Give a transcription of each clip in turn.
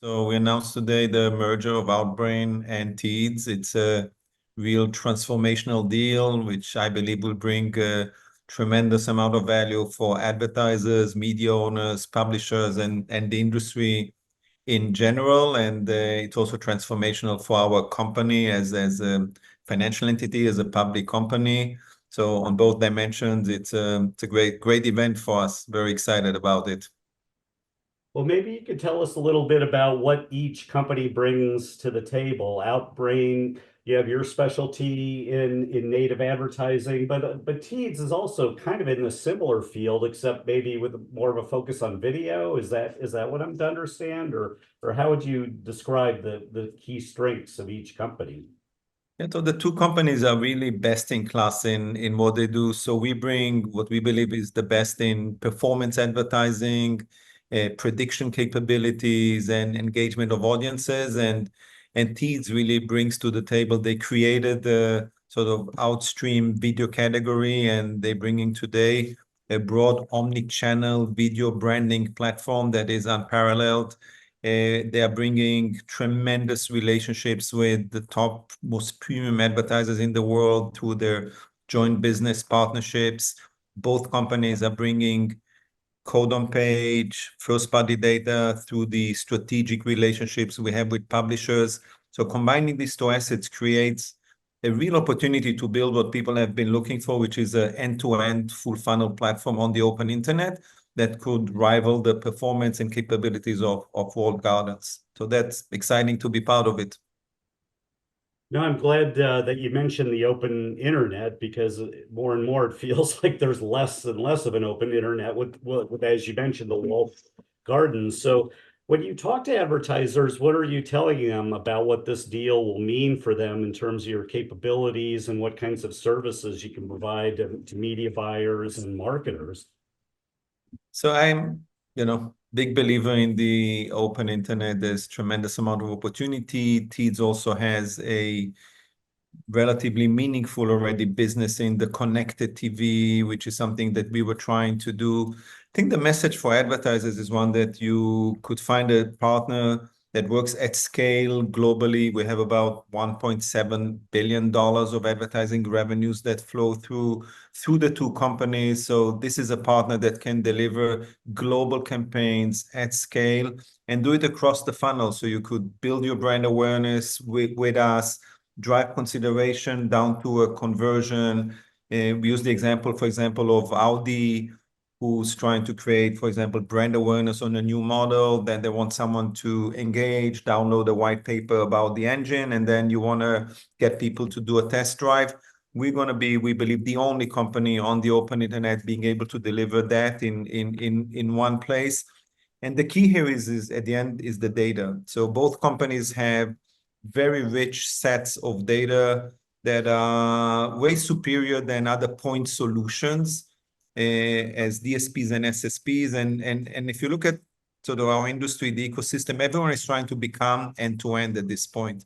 So we announced today the merger of Outbrain and Teads. It's a real transformational deal, which I believe will bring a tremendous amount of value for advertisers, media owners, publishers, and the industry in general. And it's also transformational for our company as a financial entity, as a public company. So on both dimensions, it's a great event for us. Very excited about it. Well, maybe you could tell us a little bit about what each company brings to the table. Outbrain, you have your specialty in native advertising, but Teads is also kind of in a similar field, except maybe with more of a focus on video. Is that what I'm to understand, or how would you describe the key strengths of each company? Yeah, so the two companies are really best in class in what they do. So we bring what we believe is the best in performance advertising, prediction capabilities, and engagement of audiences. And Teads really brings to the table. They created the sort of outstream video category, and they're bringing today a broad omni-channel video branding platform that is unparalleled. They are bringing tremendous relationships with the top, most premium advertisers in the world through their joint business partnerships. Both companies are bringing code on page, first-party data through the strategic relationships we have with publishers. So combining these two assets creates a real opportunity to build what people have been looking for, which is an end-to-end full funnel platform on the open internet that could rival the performance and capabilities of walled gardens. So that's exciting to be part of it. No, I'm glad that you mentioned the open internet because more and more it feels like there's less and less of an open internet with as you mentioned, the walled gardens. So when you talk to advertisers, what are you telling them about what this deal will mean for them in terms of your capabilities and what kinds of services you can provide to media buyers and marketers? So I'm, big believer in the open internet. There's tremendous amount of opportunity. Teads also has a relatively meaningful already business in the connected TV, which is something that we were trying to do. I think the message for advertisers is one that you could find a partner that works at scale globally. We have about $1.7 billion of advertising revenues that flow through the two companies. So this is a partner that can deliver global campaigns at scale and do it across the funnel. So you could build your brand awareness with us, drive consideration down to a conversion. We use the example, for example, of Audi, who's trying to create, for example, brand awareness on a new model. Then they want someone to engage, download a white paper about the engine, and then you want to get people to do a test drive. We're going to be, we believe, the only company on the open internet being able to deliver that in one place. And the key here is at the end is the data. So both companies have very rich sets of data that are way superior than other point solutions as DSPs and SSPs. And if you look at sort of our industry, the ecosystem, everyone is trying to become end-to-end at this point.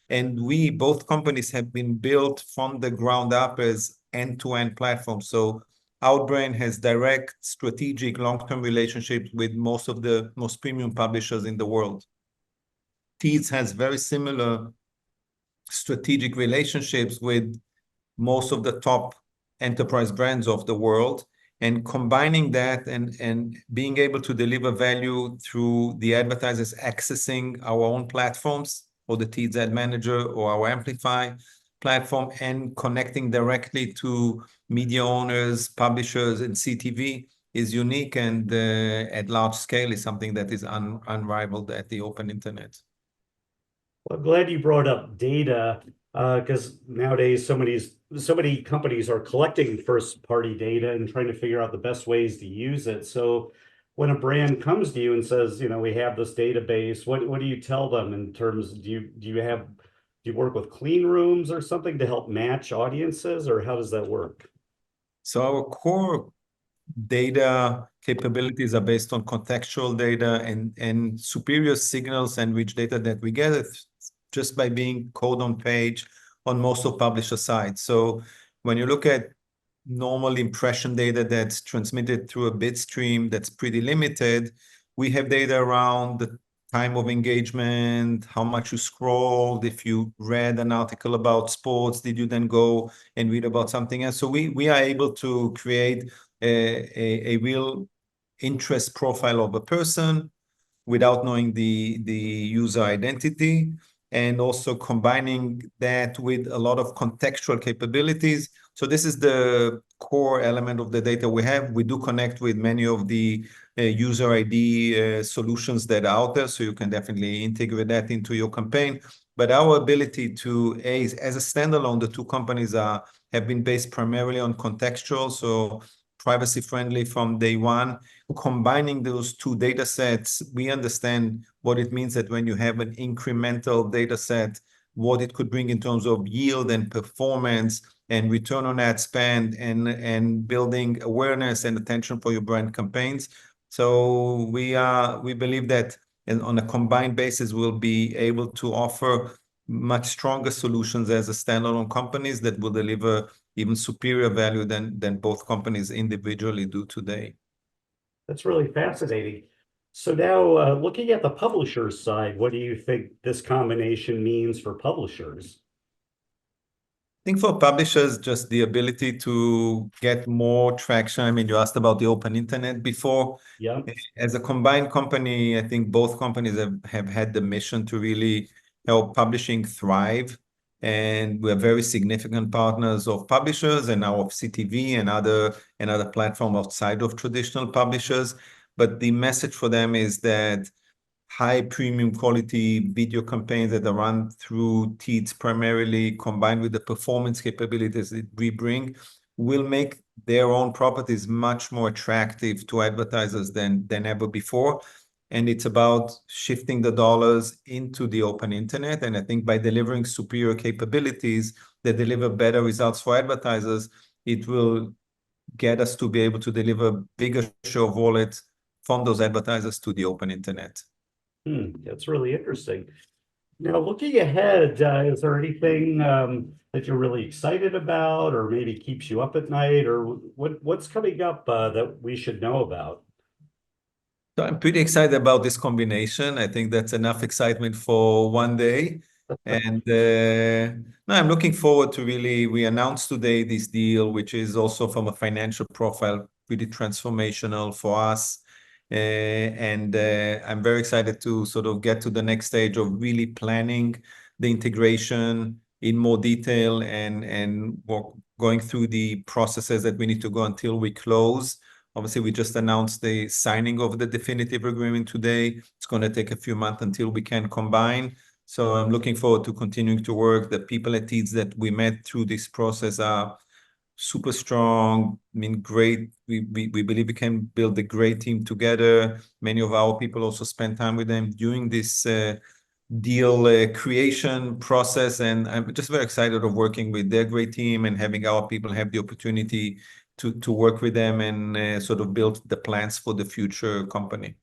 And both companies have been built from the ground up as end-to-end platforms. So Outbrain has direct, strategic, long-term relationships with most of the most premium publishers in the world. Teads has very similar strategic relationships with most of the top enterprise brands of the world, and combining that and being able to deliver value through the advertisers accessing our own platforms or the Teads Ad Manager or our Amplify platform and connecting directly to media owners, publishers, and CTV is unique and at large scale is something that is unrivaled at the open internet. Well, I'm glad you brought up data because nowadays so many companies are collecting first-party data and trying to figure out the best ways to use it. So when a brand comes to you and says, we have this database, what do you tell them in terms, do you work with clean rooms or something to help match audiences, or how does that work? So our core data capabilities are based on contextual data and superior signals and rich data that we get just by being code on page on most of publisher sites. So when you look at normal impression data that's transmitted through a bit stream that's pretty limited, we have data around the time of engagement, how much you scrolled, if you read an article about sports, did you then go and read about something else? So we are able to create a real interest profile of a person without knowing the user identity, and also combining that with a lot of contextual capabilities. So this is the core element of the data we have. We do connect with many of the user ID solutions that are out there, so you can definitely integrate that into your campaign. But our ability to, as a standalone, the two companies have been based primarily on contextual, so privacy friendly from day one. Combining those two data sets, we understand what it means that when you have an incremental data set, what it could bring in terms of yield and performance and return on ad spend, and building awareness and attention for your brand campaigns. So we believe that on a combined basis, we'll be able to offer much stronger solutions as a standalone companies that will deliver even superior value than both companies individually do today. That's really fascinating. So now, looking at the publisher's side, what do you think this combination means for publishers? I think for publishers, just the ability to get more traction. I mean, you asked about the open internet before. Yeah. As a combined company, I think both companies have had the mission to really help publishing thrive. And we're very significant partners of publishers and now of CTV and other platforms outside of traditional publishers. But the message for them is that high premium quality video campaigns that are run through Teads primarily, combined with the performance capabilities that we bring, will make their own properties much more attractive to advertisers than ever before. And it's about shifting the dollars into the open internet. And I think by delivering superior capabilities that deliver better results for advertisers, it will get us to be able to deliver bigger share of wallet from those advertisers to the open internet. That's really interesting. Now, looking ahead, is there anything that you're really excited about, or maybe keeps you up at night, or what's coming up that we should know about? So I'm pretty excited about this combination. I think that's enough excitement for one day. And no, I'm looking forward to we announced today this deal, which is also from a financial profile, pretty transformational for us. And I'm very excited to sort of get to the next stage of really planning the integration in more detail and going through the processes that we need to go until we close. Obviously, we just announced the signing of the definitive agreement today. It's going to take a few months until we can combine. So I'm looking forward to continuing to work. The people at Teads that we met through this process are super strong. I mean, great. We believe we can build a great team together. Many of our people also spend time with them during this deal creation process. And I'm just very excited of working with their great team and having our people have the opportunity to work with them and sort of build the plans for the future company.